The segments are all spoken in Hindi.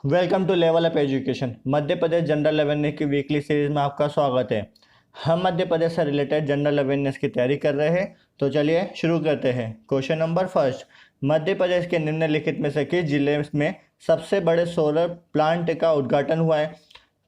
Welcome to level up education. Madhya Pradesh general awareness की वीकली सीरीज में आपका स्वागत है। हम मध्य प्रदेश से रिलेटेड जनरल अवेयरनेस की तैयारी कर रहे हैं, तो चलिए शुरू करते हैं। Question number first, Madhya Pradesh के निम्नलिखित में से किस जिले में सबसे बड़े सोलर प्लांट का उद्घाटन हुआ है?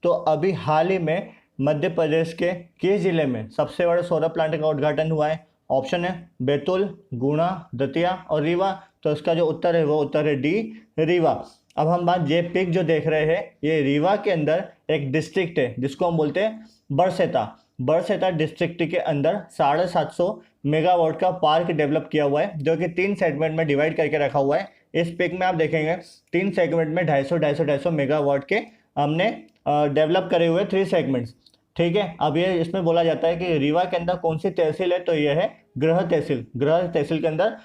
तो अभी हाल ही में मध्य प्रदेश के किस जिले में सबसे बड़े सोलर प्लांट का उद्घाटन हुआ है? ऑप्शन है बैतूल, गुना, दतिया और रीवा। तो इसका जो उत्तर है वो उत्तर है डी, रीवा। अब हम बात ये पिक जो देख रहे हैं, ये रीवा के अंदर एक डिस्ट्रिक्ट है जिसको हम बोलते हैं बरसेता। बरसेता डिस्ट्रिक्ट के अंदर 750 मेगावाट का पार्क डेवलप किया हुआ है, जो कि 3 सेगमेंट में डिवाइड करके रखा हुआ है। इस पिक में आप देखेंगे 3 सेगमेंट में 250 मेगावाट के हमने डेवलप करे हुए 3 सेगमेंट्स। ठीक है, अब ये इसमें बोला जाता है कि रीवा के अंदर कौन सी तहसील है, तो ये है गृह तहसील। गृह तहसील के अंदर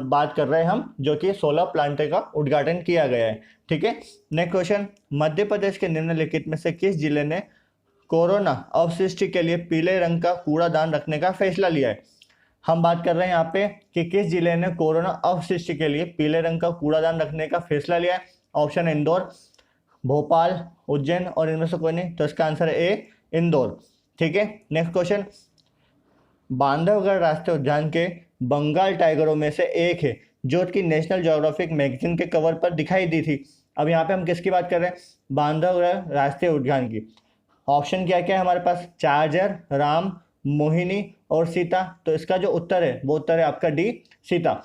बात कर रहे हैं हम, जो कि सोलर प्लांट का उद्घाटन किया गया है। ठीक है, नेक्स्ट क्वेश्चन, मध्य प्रदेश के निम्नलिखित में से किस जिले ने कोरोना अवशिष्ट के लिए पीले रंग का कूड़ादान रखने का फैसला लिया है? हम बात कर रहे हैं यहाँ पे कि किस जिले ने कोरोना अवशिष्ट के लिए पीले रंग का कूड़ादान रखने का फैसला लिया है। ऑप्शन है इंदौर, भोपाल, उज्जैन और इनमें से कोई नहीं। तो इसका आंसर है ए, इंदौर। ठीक है, नेक्स्ट क्वेश्चन, बांधवगढ़ राष्ट्रीय उद्यान के बंगाल टाइगरों में से एक है जो कि नेशनल ज्योग्राफिक मैगजीन के कवर पर दिखाई दी थी। अब यहाँ पे हम किसकी बात कर रहे हैं? बांधवगढ़ राष्ट्रीय उद्यान की। ऑप्शन क्या क्या है हमारे पास? चार्जर, राम, मोहिनी और सीता। तो इसका जो उत्तर है वो उत्तर है आपका डी, सीता।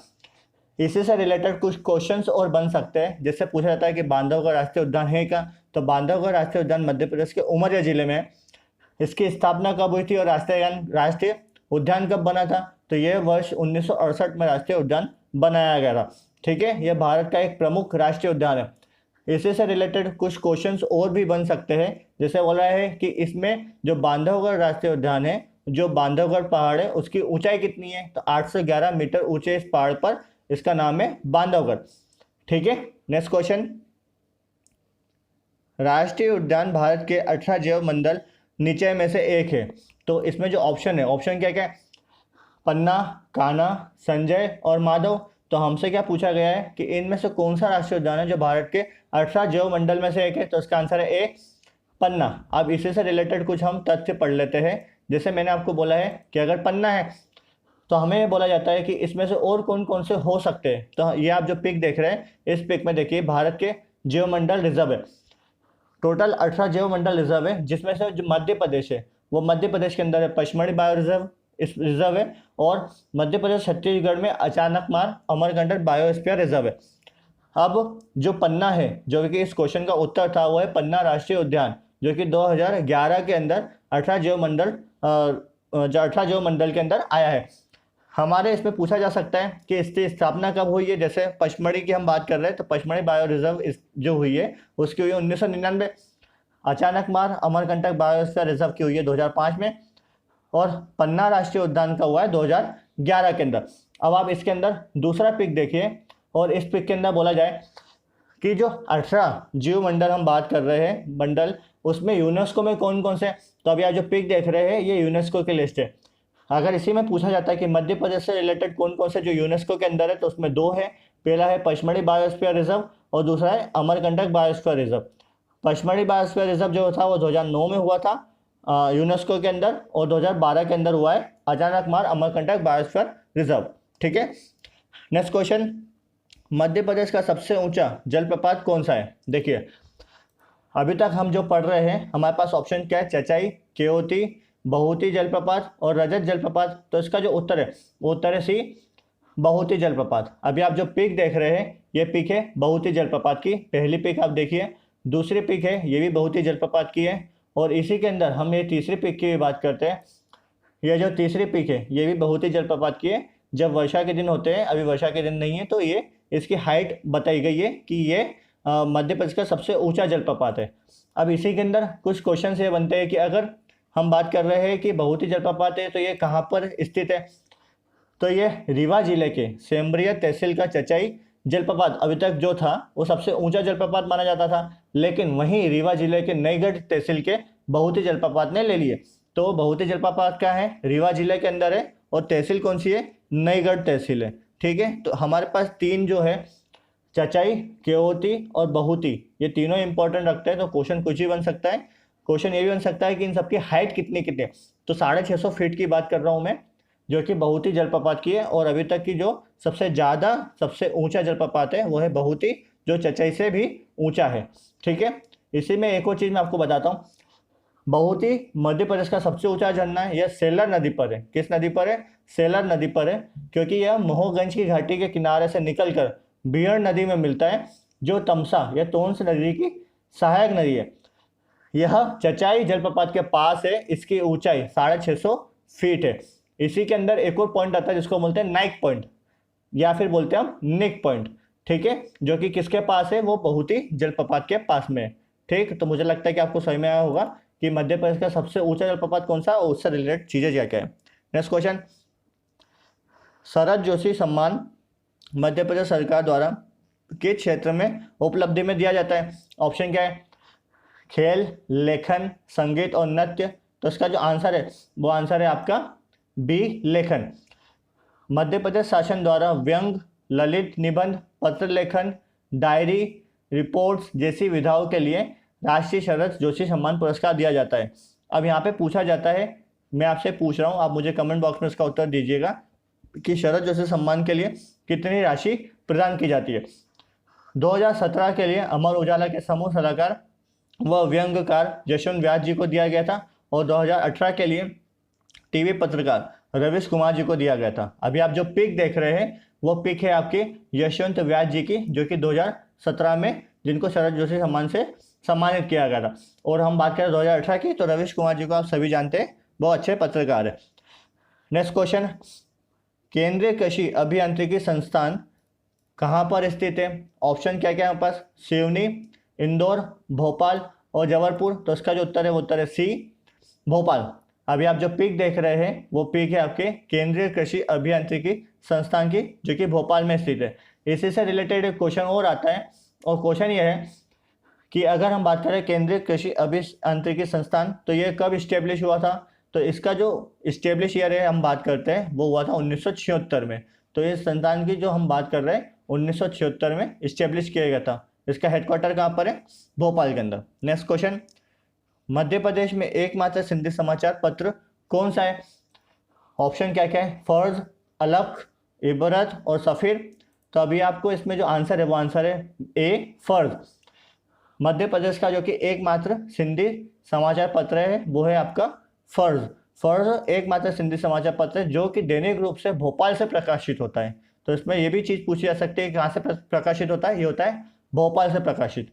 इसी से रिलेटेड कुछ क्वेश्चंस और बन सकते हैं, जिससे पूछा जाता है कि बांधवगढ़ राष्ट्रीय उद्यान है क्या? तो बांधवगढ़ राष्ट्रीय उद्यान मध्य प्रदेश के उमरिया जिले में है। इसकी स्थापना कब हुई थी और राष्ट्रीय उद्यान कब बना था? तो यह वर्ष 1968 में राष्ट्रीय उद्यान बनाया गया था। ठीक है, यह भारत का एक प्रमुख राष्ट्रीय उद्यान है। इसी से रिलेटेड कुछ क्वेश्चंस और भी बन सकते हैं, जैसे बोला है कि इसमें जो बांधवगढ़ राष्ट्रीय उद्यान है, जो बांधवगढ़ पहाड़ है, उसकी ऊंचाई कितनी है? तो 811 मीटर ऊंचे इस पहाड़ पर इसका नाम है बांधवगढ़। ठीक है, नेक्स्ट क्वेश्चन, राष्ट्रीय उद्यान भारत के 18 जैव मंडल नीचे में से एक है। तो इसमें जो ऑप्शन है, ऑप्शन क्या क्या है? पन्ना, कान्हा, संजय और माधव। तो हमसे क्या पूछा गया है कि इनमें से कौन सा राष्ट्रीय उद्यान है जो भारत के 18 जैव मंडल में से एक है? तो इसका आंसर है ए, पन्ना। अब इसी से रिलेटेड कुछ हम तथ्य पढ़ लेते हैं। जैसे मैंने आपको बोला है कि अगर पन्ना है तो हमें बोला जाता है कि इसमें से और कौन कौन से हो सकते हैं। तो ये आप जो पिक देख रहे हैं, इस पिक में देखिए भारत के जैव मंडल रिजर्व है। टोटल 18 जैव मंडल रिजर्व है, जिसमें से जो मध्य प्रदेश है वो मध्य प्रदेश के अंदर है पचमढ़ी बायो रिजर्व इस रिजर्व है, और मध्य प्रदेश छत्तीसगढ़ में अचानकमार अमरकंटक बायोस्फीयर रिजर्व है। अब जो पन्ना है, जो कि इस क्वेश्चन का उत्तर था, वो है पन्ना राष्ट्रीय उद्यान, जो कि 2011 के अंदर 18 जैव मंडल के अंदर आया है। हमारे इसमें पूछा जा सकता है कि इसकी स्थापना कब हुई है। जैसे पचमढ़ी की हम बात कर रहे हैं, तो पचमढ़ी बायो रिजर्व जो हुई है उसकी हुई है 1999। अचानकमार अमरकंटक बायोस्फीयर रिजर्व की हुई है 2005 में, और पन्ना राष्ट्रीय उद्यान का हुआ है 2011 के अंदर। अब आप इसके अंदर दूसरा पिक देखिए, और इस पिक के अंदर बोला जाए कि जो 18 जीव मंडल हम बात कर रहे हैं मंडल, उसमें यूनेस्को में कौन कौन से? तो अभी आप जो पिक देख रहे हैं ये यूनेस्को की लिस्ट है। अगर इसी में पूछा जाता है कि मध्य प्रदेश से रिलेटेड कौन कौन से जो यूनेस्को के अंदर है, तो उसमें 2 है। पहला है पचमढ़ी बायोस्फीयर रिजर्व और दूसरा है Amarkantak biosphere reserve. Pachmarhi biosphere reserve जो था वो 2009 में हुआ था यूनेस्को के अंदर, और 2012 के अंदर हुआ है अचानकमार अमरकंटक बायोस्फीयर रिजर्व। ठीक है, नेक्स्ट क्वेश्चन, मध्य प्रदेश का सबसे ऊंचा जलप्रपात कौन सा है? देखिए अभी तक हम जो पढ़ रहे हैं, हमारे पास ऑप्शन क्या है? चचाई, केओती, बहुती जलप्रपात और रजत जलप्रपात। तो इसका जो उत्तर है वो उत्तर है सी, बहुती जलप्रपात। अभी आप जो पिक देख रहे हैं ये पिक है बहुती जलप्रपात की। पहली पिक आप देखिए, दूसरी पिक है ये भी बहुती जलप्रपात की है, और इसी के अंदर हम ये तीसरी पिक की भी बात करते हैं। ये जो तीसरी पिक है ये भी बहुती जलप्रपात की है। जब वर्षा के दिन होते हैं, अभी वर्षा के दिन नहीं है, तो ये इसकी हाइट बताई गई है कि ये मध्य प्रदेश का सबसे ऊंचा जलप्रपात है। अब इसी के अंदर कुछ क्वेश्चन ये बनते हैं कि अगर हम बात कर रहे हैं कि बहुती जलप्रपात है तो ये कहाँ पर स्थित है? तो ये रीवा जिले के सेम्बरिया तहसील का चचाई जलप्रपात अभी तक जो था वो सबसे ऊंचा जलप्रपात माना जाता था, लेकिन वहीं रीवा जिले के नईगढ़ तहसील के बहुती जलप्रपात ने ले लिए। तो बहुती जलप्रपात क्या है? रीवा जिले के अंदर है, और तहसील कौन सी है? नईगढ़ तहसील है। ठीक है, तो हमारे पास 3 जो है चचाई, केवोती और बहुती, ये तीनों इंपॉर्टेंट रखते हैं। तो क्वेश्चन कुछ भी बन सकता है। क्वेश्चन ये भी बन सकता है कि इन सबकी हाइट कितनी कितनी है। तो 650 फीट की बात कर रहा हूँ मैं, जो कि बहुती जलप्रपात की है। और अभी तक की जो सबसे ज़्यादा सबसे ऊंचा जलप्रपात है वो है बहुती, जो चचाई से भी ऊंचा है। ठीक है, इसी में एक और चीज़ मैं आपको बताता हूँ। बहुत ही मध्य प्रदेश का सबसे ऊंचा झरना है, यह सेलर नदी पर है। किस नदी पर है? सेलर नदी पर है, क्योंकि यह मोहगंज की घाटी के किनारे से निकलकर बियर नदी में मिलता है, जो तमसा या तोंस नदी की सहायक नदी है। यह चचाई जलप्रपात के पास है। इसकी ऊंचाई 650 फीट है। इसी के अंदर एक और पॉइंट आता है जिसको बोलते हैं नाइक पॉइंट, या फिर बोलते हैं हम निक पॉइंट। ठीक है, जो कि किसके पास है? वो बहुत ही जलप्रपात के पास में है। ठीक, तो मुझे लगता है कि आपको समझ में आया होगा कि मध्य प्रदेश का सबसे ऊंचा जलप्रपात कौन सा, उससे रिलेटेड चीजें क्या क्या है। नेक्स्ट क्वेश्चन, शरद जोशी सम्मान मध्य प्रदेश सरकार द्वारा किस क्षेत्र में उपलब्धि में दिया जाता है? ऑप्शन क्या है? खेल, लेखन, संगीत और नृत्य। तो इसका जो आंसर है वो आंसर है आपका बी, लेखन। मध्य प्रदेश शासन द्वारा व्यंग, ललित निबंध, पत्र लेखन, डायरी, रिपोर्ट्स जैसी विधाओं के लिए राष्ट्रीय शरद जोशी सम्मान पुरस्कार दिया जाता है। अब यहाँ पे पूछा जाता है, मैं आपसे पूछ रहा हूँ, आप मुझे कमेंट बॉक्स में इसका उत्तर दीजिएगा कि शरद जोशी सम्मान के लिए कितनी राशि प्रदान की जाती है। 2017 के लिए अमर उजाला के समूह सलाहकार व व्यंगकार यशवंत व्यास जी को दिया गया था, और 2018 के लिए टीवी पत्रकार रवीश कुमार जी को दिया गया था। अभी आप जो पिक देख रहे हैं वो पिक है आपके यशवंत व्यास जी की, जो कि 2017 में जिनको शरद जोशी सम्मान से सम्मानित किया गया था। और हम बात करें 2018 की, तो रवीश कुमार जी को आप सभी जानते हैं, बहुत अच्छे पत्रकार है। नेक्स्ट क्वेश्चन, केंद्रीय कृषि अभियांत्रिकी संस्थान कहाँ पर स्थित है? ऑप्शन क्या क्या है हमारे पास? सिवनी, इंदौर, भोपाल और जबलपुर। तो इसका जो उत्तर है वो उत्तर है सी, भोपाल। अभी आप जो पिक देख रहे हैं वो पिक है आपके केंद्रीय कृषि अभियांत्रिकी संस्थान की, जो कि भोपाल में स्थित है। इसी से रिलेटेड एक क्वेश्चन और आता है, और क्वेश्चन ये है कि अगर हम बात करें केंद्रीय कृषि अभियांत्रिकी संस्थान, तो ये कब इस्टेब्लिश हुआ था? तो इसका जो इस्टेब्लिश ईयर है हम बात करते हैं वो हुआ था 1976 में। तो इस संस्थान की जो हम बात कर रहे हैं 1976 में इस्टेब्लिश किया गया था। इसका हेडक्वार्टर कहाँ पर है? भोपाल के अंदर। नेक्स्ट क्वेश्चन, मध्य प्रदेश में एकमात्र सिंधी समाचार पत्र कौन सा है? ऑप्शन क्या क्या है? फर्ज, अलख, इबरत और सफ़ीर। तो अभी आपको इसमें जो आंसर है वो आंसर है ए, फर्ज। मध्य प्रदेश का जो कि एकमात्र सिंधी समाचार पत्र है वो है आपका फर्ज। फर्ज एकमात्र सिंधी समाचार पत्र है जो कि दैनिक रूप से भोपाल से प्रकाशित होता है। तो इसमें ये भी चीज़ पूछी जा सकती है कहाँ से प्रकाशित होता है, ये होता है भोपाल से प्रकाशित।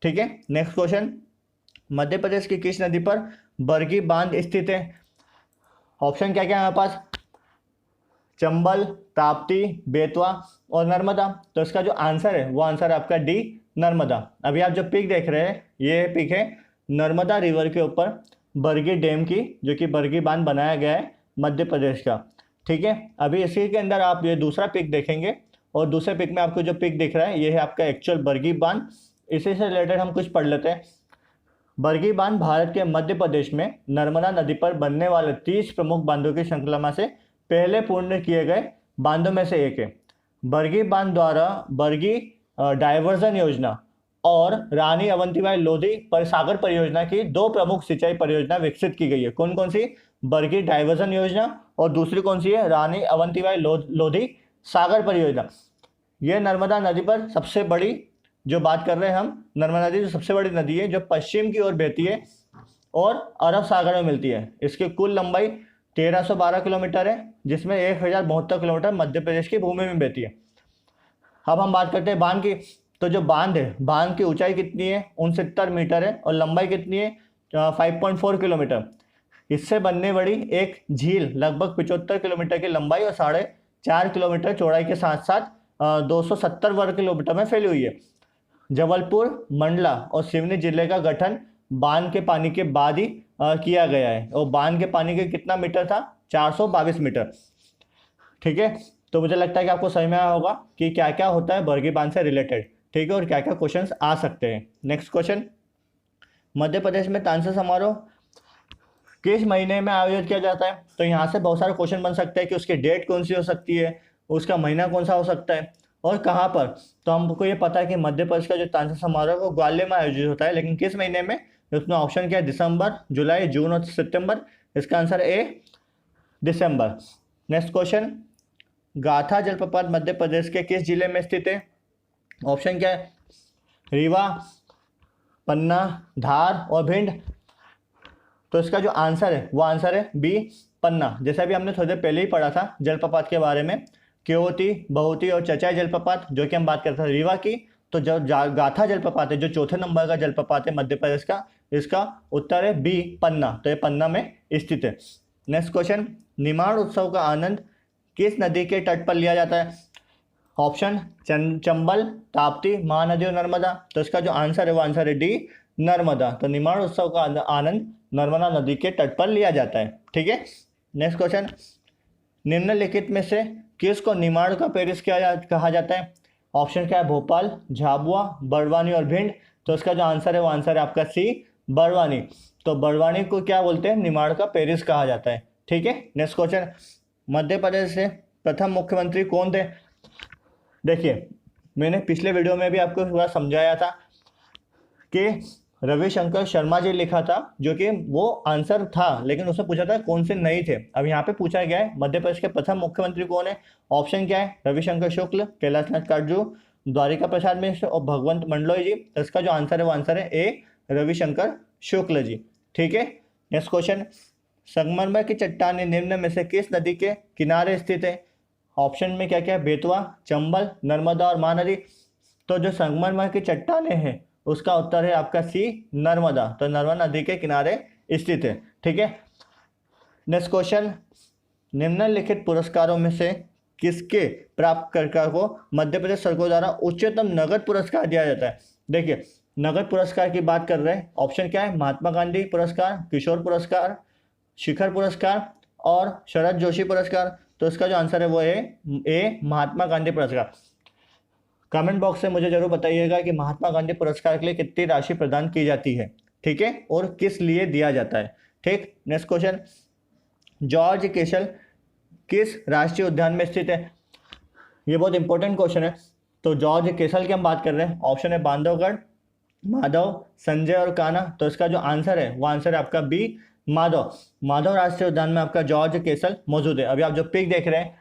ठीक है, नेक्स्ट क्वेश्चन, मध्य प्रदेश की किस नदी पर बरगी बांध स्थित है? ऑप्शन क्या क्या है हमारे पास? चंबल, ताप्ती, बेतवा और नर्मदा। तो इसका जो आंसर है वो आंसर है आपका डी, नर्मदा। अभी आप जो पिक देख रहे हैं ये पिक है नर्मदा रिवर के ऊपर बरगी डैम की, जो कि बरगी बांध बनाया गया है मध्य प्रदेश का। ठीक है, अभी इसी के अंदर आप ये दूसरा पिक देखेंगे, और दूसरे पिक में आपको जो पिक दिख रहा है ये है आपका एक्चुअल बरगी बांध। इसी से रिलेटेड हम कुछ पढ़ लेते हैं। बरगी बांध भारत के मध्य प्रदेश में नर्मदा नदी पर बनने वाले 30 प्रमुख बांधों की श्रृंखला से पहले पूर्ण किए गए बांधों में से एक है। बरगी बांध द्वारा बरगी डायवर्जन योजना और रानी अवंतीबाई लोधी सागर परियोजना की दो प्रमुख सिंचाई परियोजना विकसित की गई है। कौन कौन सी? बरगी डायवर्जन योजना और दूसरी कौन सी है? रानी अवंतीबाई लोधी सागर परियोजना। यह नर्मदा नदी पर सबसे बड़ी जो बात कर रहे हैं हम, नर्मदा नदी जो सबसे बड़ी नदी है जो पश्चिम की ओर बहती है और अरब सागर में मिलती है। इसकी कुल लंबाई 1312 किलोमीटर है, जिसमें 1072 किलोमीटर मध्य प्रदेश की भूमि में बहती है। अब हम बात करते हैं बांध की। तो जो बांध है, बांध की ऊंचाई कितनी है? 69 मीटर है, और लंबाई कितनी है? 5.4 किलोमीटर। इससे बनने वाली एक झील लगभग 75 किलोमीटर की लंबाई और 4.5 किलोमीटर चौड़ाई के साथ साथ 270 वर्ग किलोमीटर में फैली हुई है। जबलपुर, मंडला और सिवनी जिले का गठन बांध के पानी के बाद ही किया गया है, और बांध के पानी के कितना मीटर था? 422 मीटर। ठीक है, तो मुझे लगता है कि आपको समझ में आया होगा कि क्या क्या होता है बरगी बांध से रिलेटेड। ठीक है, और क्या क्या क्वेश्चंस आ सकते हैं। नेक्स्ट क्वेश्चन, मध्य प्रदेश में तानसेन समारोह किस महीने में आयोजित किया जाता है? तो यहाँ से बहुत सारे क्वेश्चन बन सकते हैं कि उसकी डेट कौन सी हो सकती है, उसका महीना कौन सा हो सकता है। और कहाँ पर। तो हमको ये पता है कि मध्य प्रदेश का जो तानसेन समारोह है वो ग्वालियर में आयोजित होता है, लेकिन किस महीने में। उसमें ऑप्शन क्या है, दिसंबर, जुलाई, जून और सितंबर। इसका answer A, December. Next question, गाथा जलप्रपात मध्य प्रदेश के किस जिले में स्थित है। ऑप्शन क्या है, रीवा, पन्ना, धार और भिंड। तो इसका जो आंसर है वो आंसर है बी, पन्ना। जैसा भी हमने थोड़ी देर पहले ही पढ़ा था जलप्रपात के बारे में, केवती, बहुती और चचाई जलप्रपात, जो कि हम बात करते हैं रीवा की। तो जो गाथा जलप्रपात है, जो चौथे नंबर का जलप्रपात है मध्य प्रदेश का, इसका उत्तर है बी, पन्ना। तो ये पन्ना में स्थित है। नेक्स्ट क्वेश्चन, निमाड़ उत्सव का आनंद किस नदी के तट पर लिया जाता है। ऑप्शन चंबल, ताप्ती, महानदी और नर्मदा। तो इसका जो आंसर है वो आंसर है डी, नर्मदा। तो निमाड़ उत्सव का आनंद नर्मदा नदी के तट पर लिया जाता है। ठीक है। नेक्स्ट क्वेश्चन, निम्नलिखित में से किसको निमाड़ का पेरिस कहा जाता है। ऑप्शन क्या है, भोपाल, झाबुआ, बड़वानी और भिंड। तो इसका जो आंसर है वो आंसर है आपका सी, बड़वानी। तो बड़वानी को क्या बोलते हैं, निमाड़ का पेरिस कहा जाता है। ठीक है। नेक्स्ट क्वेश्चन, मध्य प्रदेश से प्रथम मुख्यमंत्री कौन थे। देखिए, मैंने पिछले वीडियो में भी आपको थोड़ा समझाया था कि रविशंकर शर्मा जी लिखा था, जो कि वो आंसर था, लेकिन उसमें पूछा था कौन से नहीं थे। अब यहाँ पे पूछा गया है मध्य प्रदेश के प्रथम मुख्यमंत्री कौन है। ऑप्शन क्या है, रविशंकर शुक्ल, कैलाशनाथ काटजू, द्वारिका प्रसाद मिश्र और भगवंत मंडलोई जी। तो इसका जो आंसर है वो आंसर है ए, रविशंकर शुक्ल जी। ठीक है। नेक्स्ट क्वेश्चन, संगमरमर की चट्टानें निम्न में से किस नदी के किनारे स्थित है। ऑप्शन में क्या क्या है, बेतवा, चंबल, नर्मदा और महानदी। तो जो संगमरमर की चट्टानें हैं उसका उत्तर है आपका सी, नर्मदा। तो नर्मदा नदी के किनारे स्थित है। ठीक है। नेक्स्ट क्वेश्चन, निम्नलिखित पुरस्कारों में से किसके प्राप्तकर्ता को मध्य प्रदेश सरकार द्वारा उच्चतम नगद पुरस्कार दिया जाता है। देखिए, नगद पुरस्कार की बात कर रहे हैं। ऑप्शन क्या है, महात्मा गांधी पुरस्कार, किशोर पुरस्कार, शिखर पुरस्कार और शरद जोशी पुरस्कार। तो इसका जो आंसर है वो है ए, महात्मा गांधी पुरस्कार। कमेंट बॉक्स में मुझे जरूर बताइएगा कि महात्मा गांधी पुरस्कार के लिए कितनी राशि प्रदान की जाती है। ठीक है, और किस लिए दिया जाता है। ठीक। नेक्स्ट क्वेश्चन, जॉर्ज केसल किस राष्ट्रीय उद्यान में स्थित है। ये बहुत इंपॉर्टेंट क्वेश्चन है। तो जॉर्ज केसल की हम बात कर रहे हैं। ऑप्शन है बांधवगढ़, माधव, संजय और कान्हा। तो इसका जो आंसर है वो आंसर है आपका बी, माधव। माधव राष्ट्रीय उद्यान में आपका जॉर्ज केसल मौजूद है। अभी आप जो पिक देख रहे हैं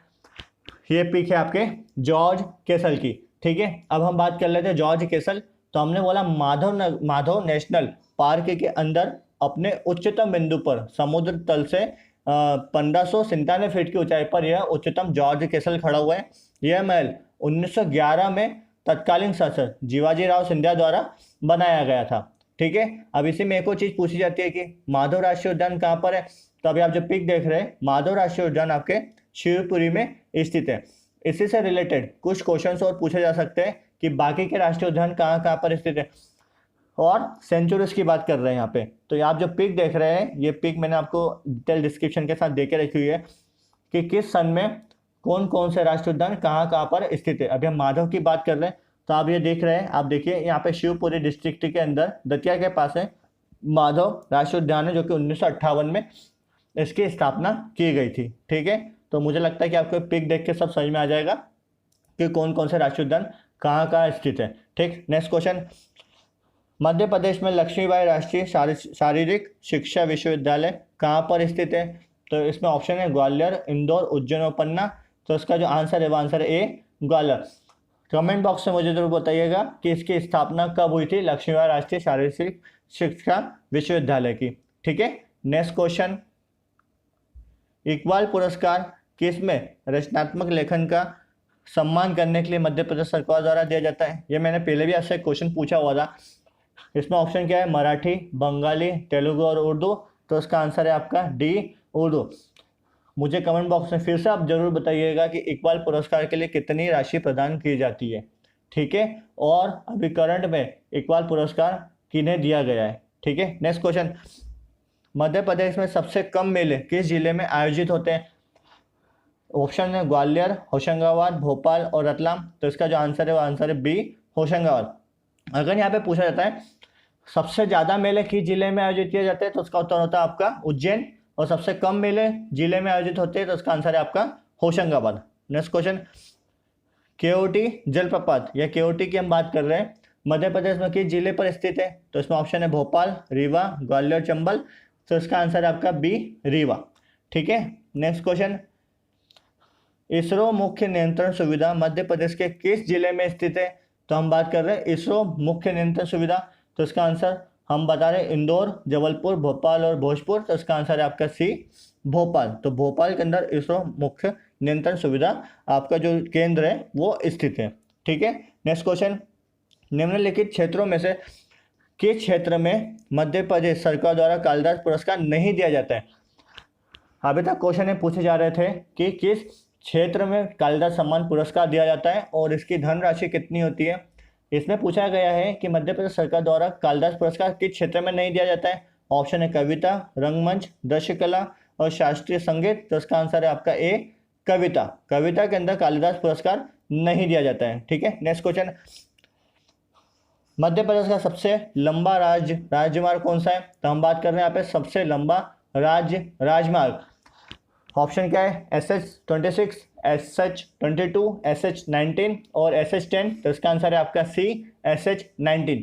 ये पिक है आपके जॉर्ज केसल की। ठीक है। अब हम बात कर लेते हैं जॉर्ज केसल। तो हमने बोला माधव नेशनल पार्क के अंदर अपने उच्चतम बिंदु पर समुद्र तल से 1597 फीट की ऊंचाई पर यह उच्चतम जॉर्ज केसल खड़ा हुआ है। यह महल 1911 में तत्कालीन शासक जीवाजी राव सिंधिया द्वारा बनाया गया था। ठीक है। अब इसी में एक और चीज पूछी जाती है कि माधव राष्ट्रीय उद्यान कहाँ पर है। तो अभी आप जो पिक देख रहे हैं, माधव राष्ट्रीय उद्यान आपके शिवपुरी में स्थित है। इसी से रिलेटेड कुछ क्वेश्चंस और पूछे जा सकते हैं कि बाकी के राष्ट्रीय उद्यान कहाँ कहाँ पर स्थित है, और सेंचुरीज की बात कर रहे हैं यहाँ पे। तो आप जो पिक देख रहे हैं, ये पिक मैंने आपको डिटेल डिस्क्रिप्शन के साथ दे के रखी हुई है कि किस सन में कौन कौन से राष्ट्रीय उद्यान कहाँ कहाँ पर स्थित है। अभी हम माधव की बात कर रहे हैं। तो आप ये देख रहे हैं, आप देखिए यहाँ पे शिवपुरी डिस्ट्रिक्ट के अंदर दतिया के पास है माधव राष्ट्रीय उद्यान है, जो कि 1958 में इसकी स्थापना की गई थी। ठीक है। तो मुझे लगता है कि आपको पिक देख के सब समझ में आ जाएगा कि कौन कौन से राष्ट्रीय उद्यान कहाँ कहाँ स्थित है। ठीक। नेक्स्ट क्वेश्चन, मध्य प्रदेश में लक्ष्मीबाई राष्ट्रीय शारीरिक शिक्षा विश्वविद्यालय कहाँ पर स्थित है। तो इसमें ऑप्शन है ग्वालियर, इंदौर, उज्जैन और पन्ना। तो इसका जो आंसर है वो आंसर है ए, ग्वालियर। कमेंट बॉक्स में मुझे जरूर बताइएगा कि इसकी स्थापना कब हुई थी, लक्ष्मीबाई राष्ट्रीय शारीरिक शिक्षा विश्वविद्यालय की। ठीक है। नेक्स्ट क्वेश्चन, इकबाल पुरस्कार किसमें रचनात्मक लेखन का सम्मान करने के लिए मध्य प्रदेश सरकार द्वारा दिया जाता है। ये मैंने पहले भी आपसे क्वेश्चन पूछा हुआ था। इसमें ऑप्शन क्या है, मराठी, बंगाली, तेलुगु और उर्दू। तो इसका आंसर है आपका डी, उर्दू। मुझे कमेंट बॉक्स में फिर से आप जरूर बताइएगा कि इकबाल पुरस्कार के लिए कितनी राशि प्रदान की जाती है। ठीक है। और अभी करंट में इकबाल पुरस्कार किन्हें दिया गया है। ठीक है। नेक्स्ट क्वेश्चन, मध्य प्रदेश में सबसे कम मेले किस जिले में आयोजित होते हैं। ऑप्शन है ग्वालियर, होशंगाबाद, भोपाल और रतलाम। तो इसका जो आंसर है वो आंसर है बी, होशंगाबाद। अगर यहाँ पे पूछा जाता है सबसे ज़्यादा मेले किस जिले में आयोजित किए जाते हैं, तो उसका उत्तर होता है आपका उज्जैन। और सबसे कम मेले जिले में आयोजित होते हैं, तो उसका आंसर है आपका होशंगाबाद। नेक्स्ट क्वेश्चन, केओटी जलप्रपात या केओटी की हम बात कर रहे हैं, मध्य प्रदेश में किस जिले पर स्थित है? तो इसमें ऑप्शन है भोपाल, रीवा, ग्वालियर, चंबल। तो इसका आंसर है आपका बी, रीवा। ठीक है, नेक्स्ट क्वेश्चन, इसरो मुख्य नियंत्रण सुविधा मध्य प्रदेश के किस जिले में स्थित है? तो हम बात कर रहे हैं इसरो मुख्य नियंत्रण सुविधा, तो इसका आंसर हम बता रहे हैं इंदौर, जबलपुर, भोपाल और भोजपुर। तो इसका आंसर है आपका सी, भोपाल। तो भोपाल के अंदर इसरो मुख्य नियंत्रण सुविधा आपका जो केंद्र है वो स्थित है। ठीक है, नेक्स्ट क्वेश्चन, निम्नलिखित क्षेत्रों में से किस क्षेत्र में मध्य प्रदेश सरकार द्वारा कालिदास पुरस्कार नहीं दिया जाता है? अभी तक क्वेश्चन में पूछे जा रहे थे कि किस क्षेत्र में कालिदास सम्मान पुरस्कार दिया जाता है और इसकी धनराशि कितनी होती है। इसमें पूछा गया है कि मध्य प्रदेश सरकार द्वारा कालिदास पुरस्कार किस क्षेत्र में नहीं दिया जाता है। ऑप्शन है कविता, रंगमंच, दृश्य कला और शास्त्रीय संगीत। तो इसका आंसर है आपका ए, कविता। कविता के अंदर कालिदास पुरस्कार नहीं दिया जाता है। ठीक है, नेक्स्ट क्वेश्चन, मध्य प्रदेश का सबसे लंबा राजमार्ग कौन सा है? तो हम बात कर रहे हैं यहाँ पे सबसे लंबा राजमार्ग। ऑप्शन क्या है? SH-26, SH-22, SH-19 और SH-10। तो इसका आंसर है आपका सी, SH-19।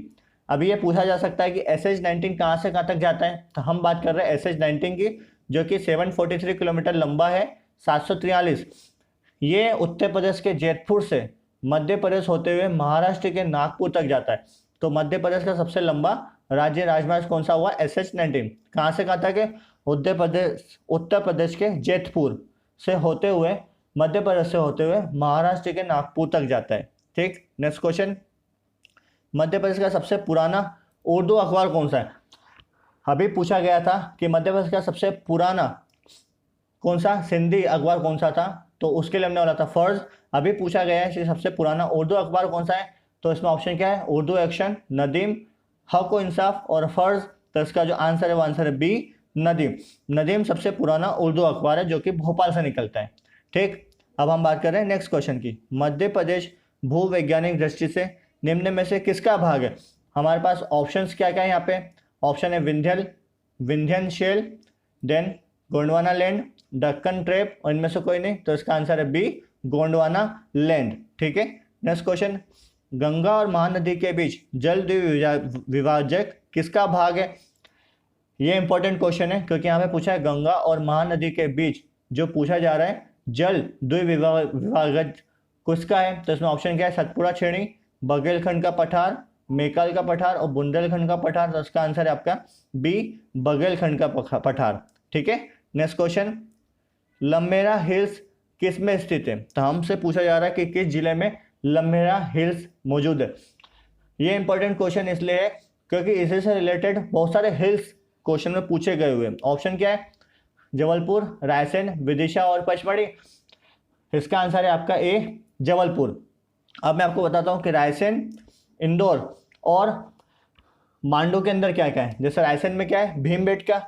अभी ये पूछा जा सकता है कि SH-19 कहाँ से कहाँ तक जाता है, तो हम बात कर रहे हैं SH-19 की, जो कि 743 किलोमीटर लंबा है, 743। ये उत्तर प्रदेश के जैतपुर से मध्य प्रदेश होते हुए महाराष्ट्र के नागपुर तक जाता है। तो मध्य प्रदेश का सबसे लंबा राजमार्ग कौन सा हुआ? SH-19। कहाँ से कहाँ तक है? उत्तर प्रदेश के जैतपुर से होते हुए, मध्य प्रदेश से होते हुए महाराष्ट्र के नागपुर तक जाता है। ठीक, नेक्स्ट क्वेश्चन, मध्य प्रदेश का सबसे पुराना उर्दू अखबार कौन सा है? अभी पूछा गया था कि मध्य प्रदेश का सबसे पुराना कौन सा सिंधी अखबार कौन सा था, तो उसके लिए हमने बोला था फर्ज। अभी पूछा गया है कि सबसे पुराना उर्दू अखबार कौन सा है, तो इसमें ऑप्शन क्या है? उर्दू एक्शन, नदीम, हक व इंसाफ और फर्ज। तो इसका जो आंसर है वो आंसर है बी, नदीम। नदीम सबसे पुराना उर्दू अखबार है जो कि भोपाल से निकलता है। ठीक, अब हम बात कर रहे हैं नेक्स्ट क्वेश्चन की, मध्य प्रदेश भूवैज्ञानिक दृष्टि से निम्न में से किसका भाग है? हमारे पास ऑप्शंस क्या क्या है यहाँ पे? ऑप्शन है Vindhyan shale, then Gondwana land, Deccan trap और इनमें से कोई नहीं। तो इसका आंसर है बी, गोंडवाना लैंड। ठीक है, नेक्स्ट क्वेश्चन, गंगा और महानदी के बीच जल विभाजक किसका भाग है? ये इंपॉर्टेंट क्वेश्चन है क्योंकि यहाँ पे पूछा है गंगा और महानदी के बीच जो पूछा जा रहा है जल द्विविभाजक किसका है। तो इसमें ऑप्शन क्या है? सतपुड़ा छेड़ी, बघेलखंड का पठार, मेकाल का पठार और बुंदेलखंड का पठार। तो इसका आंसर है आपका बी, बघेलखंड का पठार। ठीक है, नेक्स्ट क्वेश्चन, लम्मेरा हिल्स किस में स्थित है? तो हमसे पूछा जा रहा है कि किस जिले में लम्मेरा हिल्स मौजूद है। ये इंपॉर्टेंट क्वेश्चन इसलिए है क्योंकि इसी से रिलेटेड बहुत सारे हिल्स क्वेश्चन में पूछे गए हुए हैं। ऑप्शन क्या है? जबलपुर, रायसेन, विदिशा और पचमढ़ी। इसका आंसर है आपका ए, जबलपुर। अब मैं आपको बताता हूँ कि रायसेन, इंदौर और मांडू के अंदर क्या क्या है। जैसे रायसेन में क्या है? भीमबेटका।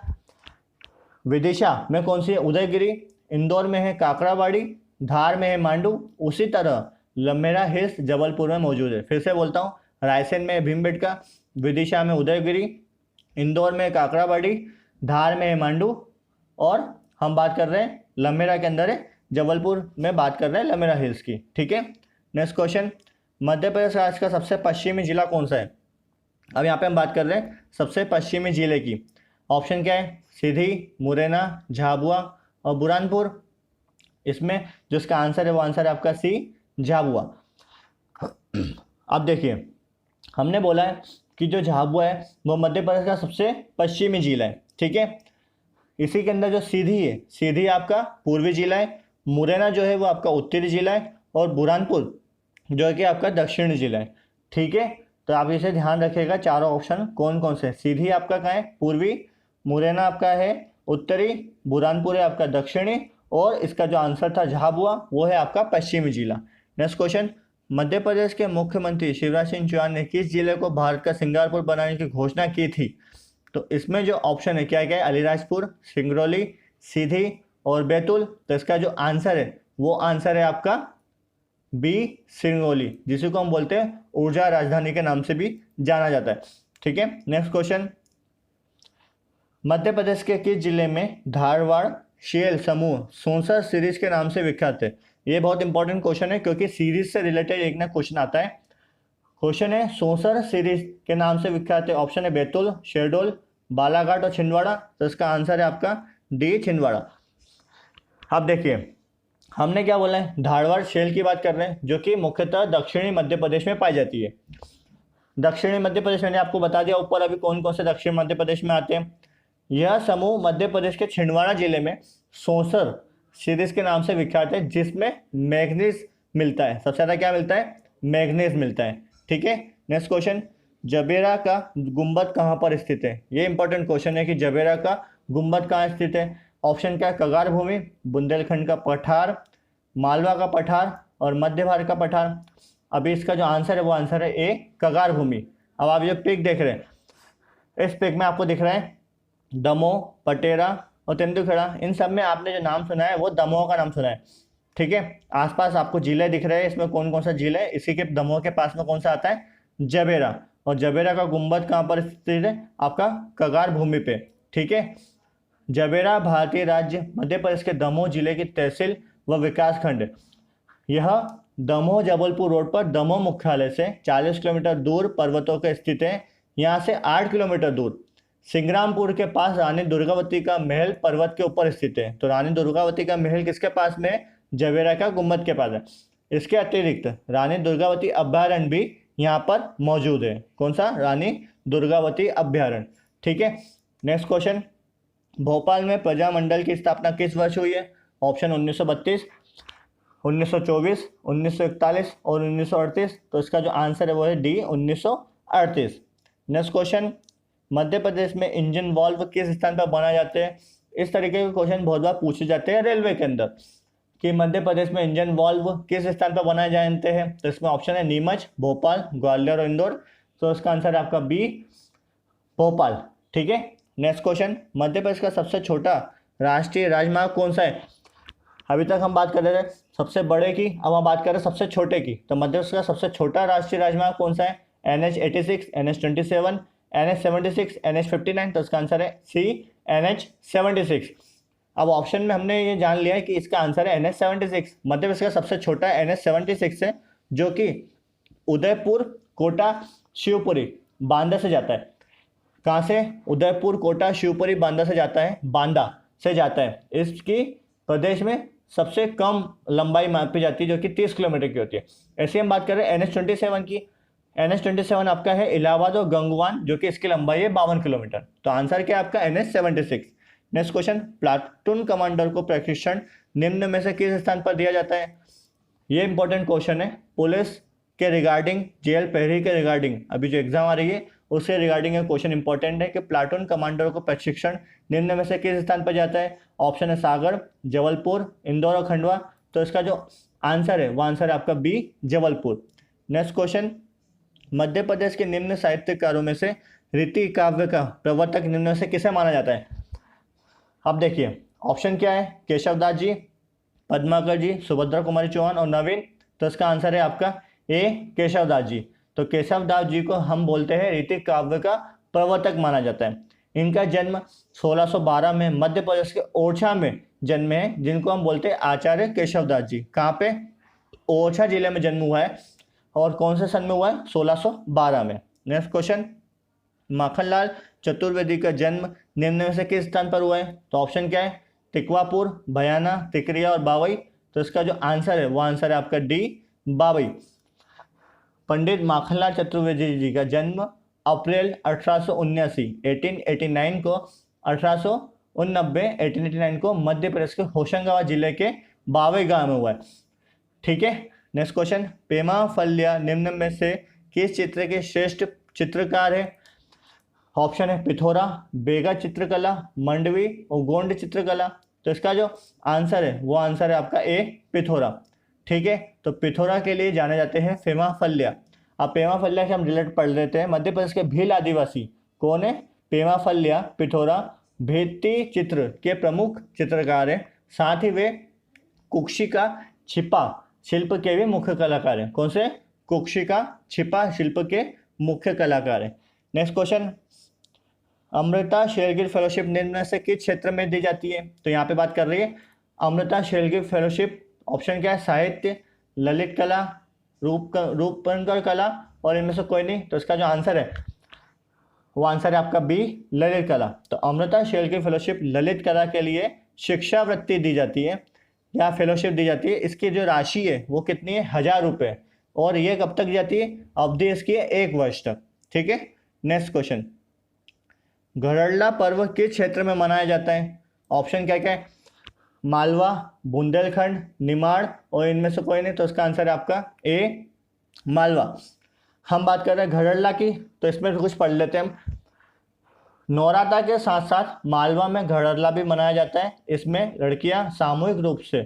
विदिशा में कौन सी है? उदयगिरी। इंदौर में है काकड़ाबाड़ी, धार में है मांडू। उसी तरह लम्मेरा हिल्स जबलपुर में मौजूद है। फिर से बोलता हूँ, रायसेन में है भीमबेटका, विदिशा में उदयगिरी, इंदौर में काकड़ाबाड़ी, धार में है मांडू और हम बात कर रहे हैं लम्मेरा के अंदर है, जबलपुर में बात कर रहे हैं लम्मेरा हिल्स की। ठीक है, नेक्स्ट क्वेश्चन, मध्य प्रदेश राज्य का सबसे पश्चिमी जिला कौन सा है? अब यहाँ पे हम बात कर रहे हैं सबसे पश्चिमी जिले की। ऑप्शन क्या है? सीधी, मुरैना, झाबुआ और बुरहानपुर। इसमें जो इसका आंसर है वो आंसर है आपका सी, झाबुआ। अब देखिए, हमने बोला है कि जो झाबुआ है वो मध्य प्रदेश का सबसे पश्चिमी जिला है। ठीक है, इसी के अंदर जो सीधी है, सीधी आपका पूर्वी जिला है, मुरैना जो है वो आपका उत्तरी जिला है और बुरहानपुर जो है कि आपका दक्षिणी जिला है। ठीक है, तो आप इसे ध्यान रखिएगा, चारों ऑप्शन कौन कौन से। सीधी आपका कहाँ है? पूर्वी, मुरैना आपका है उत्तरी, बुरहानपुर है आपका दक्षिणी और इसका जो आंसर था झाबुआ वो है आपका पश्चिमी जिला। नेक्स्ट क्वेश्चन, मध्य प्रदेश के मुख्यमंत्री शिवराज सिंह चौहान ने किस जिले को भारत का सिंगापुर बनाने की घोषणा की थी? तो इसमें जो ऑप्शन है क्या क्या है? अलीराजपुर, सिंगरौली, सीधी और बैतूल। तो इसका जो आंसर है वो आंसर है आपका बी, सिंगरौली, जिसे को हम बोलते हैं ऊर्जा राजधानी के नाम से भी जाना जाता है। ठीक है, नेक्स्ट क्वेश्चन, मध्य प्रदेश के किस जिले में धारवाड़ शेल समूह 64 सीरीज के नाम से विख्यात है? ये बहुत इंपॉर्टेंट क्वेश्चन है क्योंकि सीरीज से रिलेटेड एक ना क्वेश्चन आता है। क्वेश्चन है सौंसर सीरीज के नाम से विख्यात है। ऑप्शन है बैतूल, शहडोल, बालाघाट और छिंदवाड़ा। तो इसका आंसर है आपका डी, छिंदवाड़ा। अब देखिए हमने क्या बोला है, धारवाड़ शेल की बात कर रहे हैं जो कि मुख्यतः दक्षिणी मध्य प्रदेश में पाई जाती है। दक्षिणी मध्य प्रदेश मैंने आपको बता दिया ऊपर अभी कौन कौन से दक्षिण मध्य प्रदेश में आते हैं। यह समूह मध्य प्रदेश के छिंदवाड़ा जिले में सौंसर सीरीज के नाम से विख्यात है, जिसमें मैग्नीज मिलता है। सबसे ज़्यादा क्या मिलता है, मैग्नीज मिलता है। ठीक है, नेक्स्ट क्वेश्चन, जबेरा का गुंबद कहाँ पर स्थित है। ये इंपॉर्टेंट क्वेश्चन है कि जबेरा का गुंबद कहाँ स्थित है। ऑप्शन क्या है, कगार भूमि, बुंदेलखंड का पठार, मालवा का पठार और मध्य भारत का पठार। अभी इसका जो आंसर है वो आंसर है ए, कगार भूमि। अब आप जो पिक देख रहे हैं इस पिक में आपको दिख रहा है दमोह, पटेरा और तेंदुखेड़ा। इन सब में आपने जो नाम सुना है वो दमोह का नाम सुना है। ठीक है, आसपास आपको जिले दिख रहे हैं, इसमें कौन कौन सा जिला है, इसी के दमोह के पास में कौन सा आता है, जबेरा। और जबेरा का गुंबद कहाँ पर स्थित है, आपका कगार भूमि पे। ठीक है, जबेरा भारतीय राज्य मध्य प्रदेश के दमोह जिले की तहसील व विकास खंड। यह दमोह जबलपुर रोड पर दमोह मुख्यालय से 40 किलोमीटर दूर पर्वतों के स्थित है। यहाँ से 8 किलोमीटर दूर सिंग्रामपुर के पास रानी दुर्गावती का महल पर्वत के ऊपर स्थित है। तो रानी दुर्गावती का महल किसके पास में है, जबेरा का गुंबद के पास है। इसके अतिरिक्त रानी दुर्गावती अभ्यारण्य भी यहाँ पर मौजूद है। कौन सा, रानी दुर्गावती अभ्यारण्य। ठीक है, नेक्स्ट क्वेश्चन, भोपाल में प्रजामंडल की स्थापना किस वर्ष हुई है। ऑप्शन 1932, 1924, 1941 और 1938। तो इसका जो आंसर है वो है D, 1938। Next question, Madhya Pradesh में इंजन वॉल्व किस स्थान पर बनाए जाते हैं। इस तरीके के क्वेश्चन बहुत बार पूछे जाते हैं रेलवे के अंदर कि मध्य प्रदेश में इंजन वॉल्व किस स्थान पर बनाए जाते हैं। तो इसमें ऑप्शन है नीमच, भोपाल, ग्वालियर और इंदौर। तो इसका आंसर है आपका बी, भोपाल। ठीक है, नेक्स्ट क्वेश्चन, मध्य प्रदेश का सबसे छोटा राष्ट्रीय राजमार्ग कौन सा है। अभी तक हम बात कर रहे थे सबसे बड़े की, अब हम बात कर रहे हैं सबसे छोटे की। तो मध्य प्रदेश का सबसे छोटा राष्ट्रीय राजमार्ग कौन सा है, NH86, NH27, NH76, NH59। तो इसका आंसर है सी, NH76। अब ऑप्शन में हमने ये जान लिया है कि इसका आंसर है NH76। मध्य प्रदेश का सबसे छोटा NH76 है जो कि उदयपुर, कोटा, शिवपुरी, बांदा से जाता है। कहाँ से, उदयपुर, कोटा, शिवपुरी, बांदा से जाता है, बांदा से जाता है। इसकी प्रदेश में सबसे कम लंबाई मापी जाती है जो कि 30 किलोमीटर की होती है। ऐसे हम बात कर रहे हैं NH27 की। NH27 आपका है इलाहाबाद और गंगवान जो कि इसकी लंबाई है 52 किलोमीटर। तो आंसर क्या है आपका NH76। Next question, platoon commander को प्रशिक्षण निम्न में से किस स्थान पर दिया जाता है। ये इंपॉर्टेंट क्वेश्चन है, पुलिस के रिगार्डिंग, जेल प्रहरी के रिगार्डिंग अभी जो एग्जाम आ रही है उससे रिगार्डिंग ये क्वेश्चन इंपॉर्टेंट है कि प्लाटून कमांडर को प्रशिक्षण निम्न में से किस स्थान पर जाता है। ऑप्शन है सागर, जबलपुर, इंदौर और खंडवा। तो इसका जो आंसर है वो आंसर है आपका B, Jabalpur. Next question, Madhya Pradesh के निम्न साहित्यकारों में से रीति काव्य का प्रवर्तक निम्न में से किसे माना जाता है। अब देखिए ऑप्शन क्या है, केशवदास जी, पद्माकर जी, सुभद्रा कुमारी चौहान और नवीन। तो इसका आंसर है आपका ए, केशवदास जी। तो केशवदास जी को हम बोलते हैं रीति काव्य का प्रवर्तक माना जाता है। इनका जन्म 1612 में मध्य प्रदेश के ओरछा में जन्मे हैं, जिनको हम बोलते हैं आचार्य केशवदास जी। कहाँ पे, ओरछा जिले में जन्म हुआ है और कौन से सन में हुआ है, 1612 में। नेक्स्ट क्वेश्चन, माखनलाल चतुर्वेदी का जन्म निम्न में से किस स्थान पर हुआ है। तो ऑप्शन क्या है, तिकवापुर, भयाना, तिकरिया और बावई। तो इसका जो आंसर है वो आंसर है आपका डी, बावई। पंडित माखनलाल चतुर्वेदी जी का जन्म अप्रैल 1879 1889 को 1889 को मध्य प्रदेश के होशंगाबाद जिले के बावई गांव में हुआ है। ठीक है, नेक्स्ट क्वेश्चन, पेमा फल्या निम्न में से किस चित्र के श्रेष्ठ चित्रकार है। ऑप्शन है पिथोरा, बेगा चित्रकला, मंडवी और गोंड चित्रकला। तो इसका जो आंसर है वो आंसर है आपका ए, पिथोरा। ठीक है, तो पिथोरा के लिए जाने जाते हैं पेमा फल्या। अब पेमा फल्या के हम रिलेट पढ़ लेते हैं। मध्य प्रदेश के भील आदिवासी कौन है, पेमा फल्या, पिथोरा भित्ति चित्र के प्रमुख चित्रकार हैं। साथ ही वे कुक्षिका छिपा शिल्प के भी मुख्य कलाकार हैं। कौन से, कुक्षिका छिपा शिल्प के मुख्य कलाकार हैं। Next question, Amrita Shergil fellowship निम्न से किस क्षेत्र में दी जाती है। तो यहाँ पे बात कर रही है अमृता शेरगिल फेलोशिप ऑप्शन क्या है, साहित्य, ललित कला, रूपंकर कला और इनमें से कोई नहीं। तो इसका जो आंसर है वो आंसर है आपका बी, ललित कला। तो अमृता शेल्के फेलोशिप ललित कला के लिए शिक्षावृत्ति दी जाती है या फेलोशिप दी जाती है। इसकी जो राशि है वो कितनी है, 1000 रुपये, और ये कब तक जाती है, अवधि इसकी है 1 वर्ष तक। ठीक है, नेक्स्ट क्वेश्चन, घड़ल्ला पर्व किस क्षेत्र में मनाया जाता है? ऑप्शन क्या क्या है, मालवा, बुंदेलखंड, निमाड़ और इनमें से कोई नहीं। तो इसका आंसर है आपका ए, मालवा। हम बात कर रहे हैं घड़ल्ला की, तो इसमें कुछ पढ़ लेते हैं हम। नौराता के साथ साथ मालवा में घड़ल्ला भी मनाया जाता है। इसमें लड़कियां सामूहिक रूप से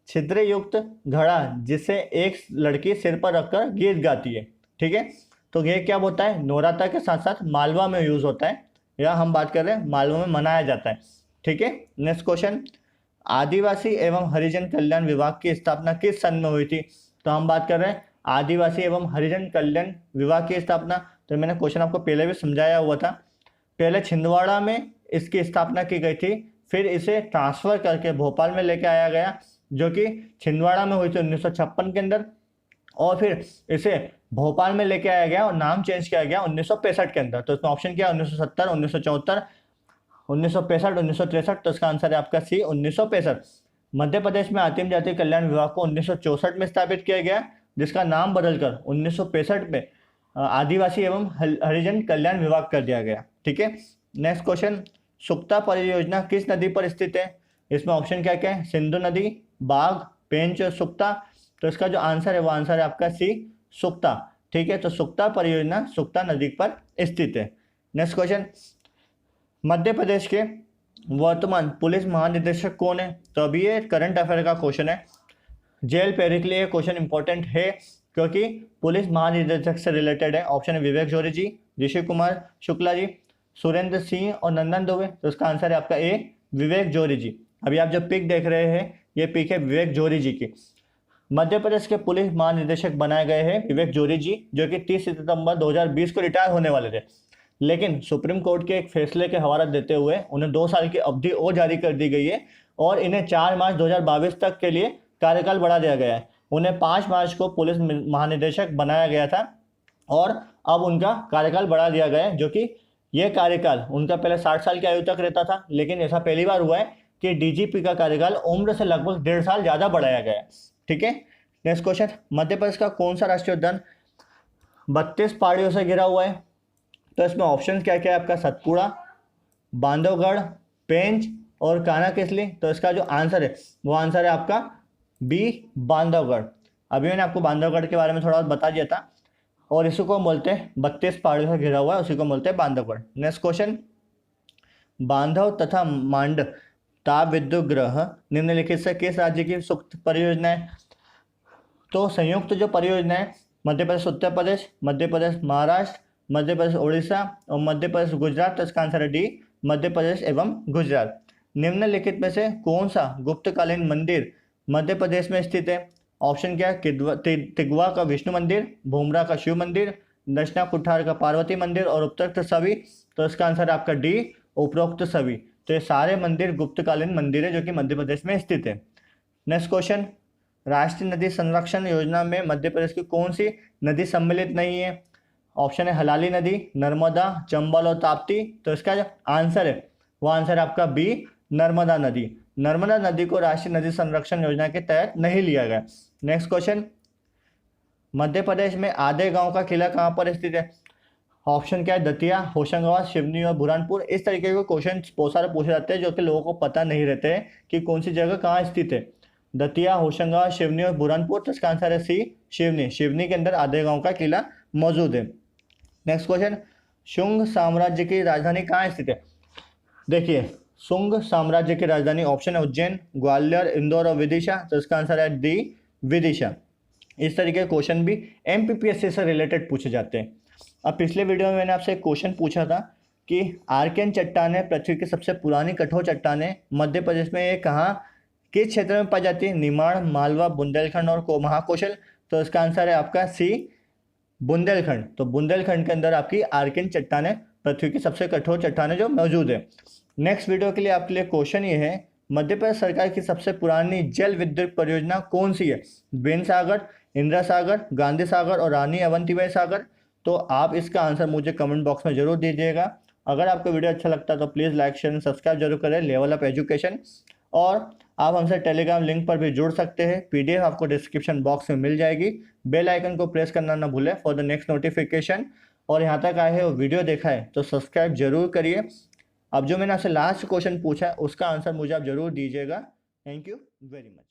छिद्र युक्त घड़ा, जिसे एक लड़की सिर पर रखकर गीत गाती है। ठीक है, तो ये क्या होता है, नौराता के साथ साथ मालवा में यूज होता है, या हम बात कर रहे हैं मालवा में मनाया जाता है। ठीक है, नेक्स्ट क्वेश्चन, आदिवासी एवं हरिजन कल्याण विभाग की स्थापना किस सन में हुई थी? तो हम बात कर रहे हैं आदिवासी एवं हरिजन कल्याण विभाग की स्थापना। तो मैंने क्वेश्चन आपको पहले भी समझाया हुआ था। पहले छिंदवाड़ा में इसकी स्थापना की गई थी, फिर इसे ट्रांसफर करके भोपाल में लेके आया गया, जो कि छिंदवाड़ा में हुई थी 1956 के अंदर, और फिर इसे भोपाल में लेके आया गया और नाम चेंज किया गया 1965 के अंदर। तो इसमें ऑप्शन क्या है, 1970, 1974, 1965, 1963। तो इसका आंसर है आपका सी, 1965। मध्य प्रदेश में आदिम जाति कल्याण विभाग को 1964 में स्थापित किया गया, जिसका नाम बदलकर 1965 में आदिवासी एवं हरिजन कल्याण विभाग कर दिया गया। ठीक है, नेक्स्ट क्वेश्चन, सुक्ता परियोजना किस नदी पर स्थित है? इसमें ऑप्शन क्या क्या है, सिंधु नदी, बाघ, पेंच, सुक्ता। तो इसका जो आंसर है वो आंसर है आपका सी, सुक्ता। ठीक है, तो सुक्ता परियोजना सुक्ता नदी पर स्थित है। नेक्स्ट क्वेश्चन, मध्य प्रदेश के वर्तमान पुलिस महानिदेशक कौन है? तो अभी ये करंट अफेयर का क्वेश्चन है। जेल पेरी के लिए क्वेश्चन इंपॉर्टेंट है, क्योंकि पुलिस महानिदेशक से रिलेटेड है। ऑप्शन है विवेक जोरी जी, ऋषि कुमार शुक्ला जी, सुरेंद्र सिंह और नंदन दुबे। तो इसका आंसर है आपका ए, विवेक जोरी जी। अभी आप जो पिक देख रहे हैं, ये पिक है विवेक जोरी जी की। मध्य प्रदेश के पुलिस महानिदेशक बनाए गए हैं विवेक जोरी जी, जो कि 30 सितंबर 2020 को रिटायर होने वाले थे, लेकिन सुप्रीम कोर्ट के एक फैसले के हवाला देते हुए उन्हें 2 साल की अवधि और जारी कर दी गई है, और इन्हें 4 मार्च 2022 तक के लिए कार्यकाल बढ़ा दिया गया है। उन्हें 5 मार्च को पुलिस महानिदेशक बनाया गया था, और अब उनका कार्यकाल बढ़ा दिया गया है, जो कि यह कार्यकाल उनका पहले 60 साल की आयु तक रहता था, लेकिन ऐसा पहली बार हुआ है कि डीजीपी का कार्यकाल उम्र से लगभग 1.5 साल ज़्यादा बढ़ाया गया है। ठीक है, नेक्स्ट क्वेश्चन, मध्य प्रदेश का कौन सा राष्ट्रीय उद्यान 32 पहाड़ियों से घिरा हुआ है? तो इसमें ऑप्शन क्या क्या है आपका, सतपुड़ा, बांधवगढ़, पेंच और कान्हा किसली। तो इसका जो आंसर है वो आंसर है आपका बी, बांधवगढ़। अभी मैंने आपको बांधवगढ़ के बारे में थोड़ा बता दिया था, और इसी को बोलते हैं 32 पहाड़ियों से घिरा हुआ है, उसी को बोलते हैं बांधवगढ़। नेक्स्ट क्वेश्चन, बांधव तथा मांड ताप विद्युत ग्रह निम्नलिखित से किस राज्य की सुक्त परियोजना है? तो संयुक्त जो परियोजना है, मध्य प्रदेश उत्तर प्रदेश, मध्य प्रदेश महाराष्ट्र, मध्य प्रदेश उड़ीसा और मध्य प्रदेश गुजरात। तो इसका आंसर है डी, मध्य प्रदेश एवं गुजरात। निम्नलिखित में से कौन सा गुप्तकालीन मंदिर मध्य प्रदेश में स्थित है? ऑप्शन क्या है, तिगवा का विष्णु मंदिर, भूमरा का शिव मंदिर, दक्षिणा कुठार का पार्वती मंदिर और उपरोक्त सभी। तो इसका आंसर है आपका डी, उपरोक्त सभी। तो ये सारे मंदिर गुप्तकालीन मंदिर है, जो कि मध्य प्रदेश में स्थित है। नेक्स्ट क्वेश्चन, राष्ट्रीय नदी संरक्षण योजना में मध्य प्रदेश की कौन सी नदी सम्मिलित नहीं है? ऑप्शन है हलाली नदी, नर्मदा, चंबल और ताप्ती। तो इसका जो आंसर है वो आंसर है आपका बी, नर्मदा नदी। नर्मदा नदी को राष्ट्रीय नदी संरक्षण योजना के तहत नहीं लिया गया। नेक्स्ट क्वेश्चन, मध्य प्रदेश में आधे गांव का किला कहाँ पर स्थित है? ऑप्शन क्या है, दतिया, होशंगाबाद, सिवनी और बुरहानपुर। इस तरीके के क्वेश्चन बहुत सारे पूछे जाते हैं, जो कि लोगों को पता नहीं रहते हैं कि कौन सी जगह कहाँ स्थित है। दतिया, होशंगाबाद, सिवनी और बुरहानपुर। तो इसका आंसर है सी, सिवनी। सिवनी के अंदर आधे गांव का किला मौजूद है। नेक्स्ट क्वेश्चन, शुंग साम्राज्य की राजधानी कहाँ स्थित है? देखिए, शुंग साम्राज्य की राजधानी ऑप्शन है उज्जैन, ग्वालियर, इंदौर और विदिशा। तो इसका आंसर है डी, विदिशा। इस तरीके के क्वेश्चन भी एमपीपीएससी से रिलेटेड पूछे जाते हैं। अब पिछले वीडियो में मैंने आपसे एक क्वेश्चन पूछा था कि आर्कियन चट्टानें पृथ्वी की सबसे पुरानी कठोर चट्टानें मध्य प्रदेश में ये कहाँ, किस क्षेत्र में पाई जाती है? निमाड़, मालवा, बुंदेलखंड और महाकौशल। तो इसका आंसर है आपका सी, बुंदेलखंड। तो बुंदेलखंड के अंदर आपकी आर्कियन चट्टानें पृथ्वी की सबसे कठोर चट्टानें जो मौजूद है। नेक्स्ट वीडियो के लिए आपके लिए क्वेश्चन ये है मध्य प्रदेश सरकार की सबसे पुरानी जल विद्युत परियोजना कौन सी है? बेन सागर, इंदिरा सागर, गांधी सागर और रानी अवंतीबाई सागर। तो आप इसका आंसर मुझे कमेंट बॉक्स में जरूर दीजिएगा। अगर आपको वीडियो अच्छा लगता है तो please like share and subscribe जरूर करें लेवल अप एजुकेशन। और आप हमसे टेलीग्राम लिंक पर भी जुड़ सकते हैं, पीडीएफ आपको डिस्क्रिप्शन बॉक्स में मिल जाएगी। बेल आइकन को प्रेस करना ना भूलें फॉर द नेक्स्ट नोटिफिकेशन। और यहाँ तक आए हैं वो वीडियो देखा है तो सब्सक्राइब जरूर करिए। अब जो मैंने आपसे लास्ट क्वेश्चन पूछा है उसका आंसर मुझे आप जरूर दीजिएगा। Thank you very much.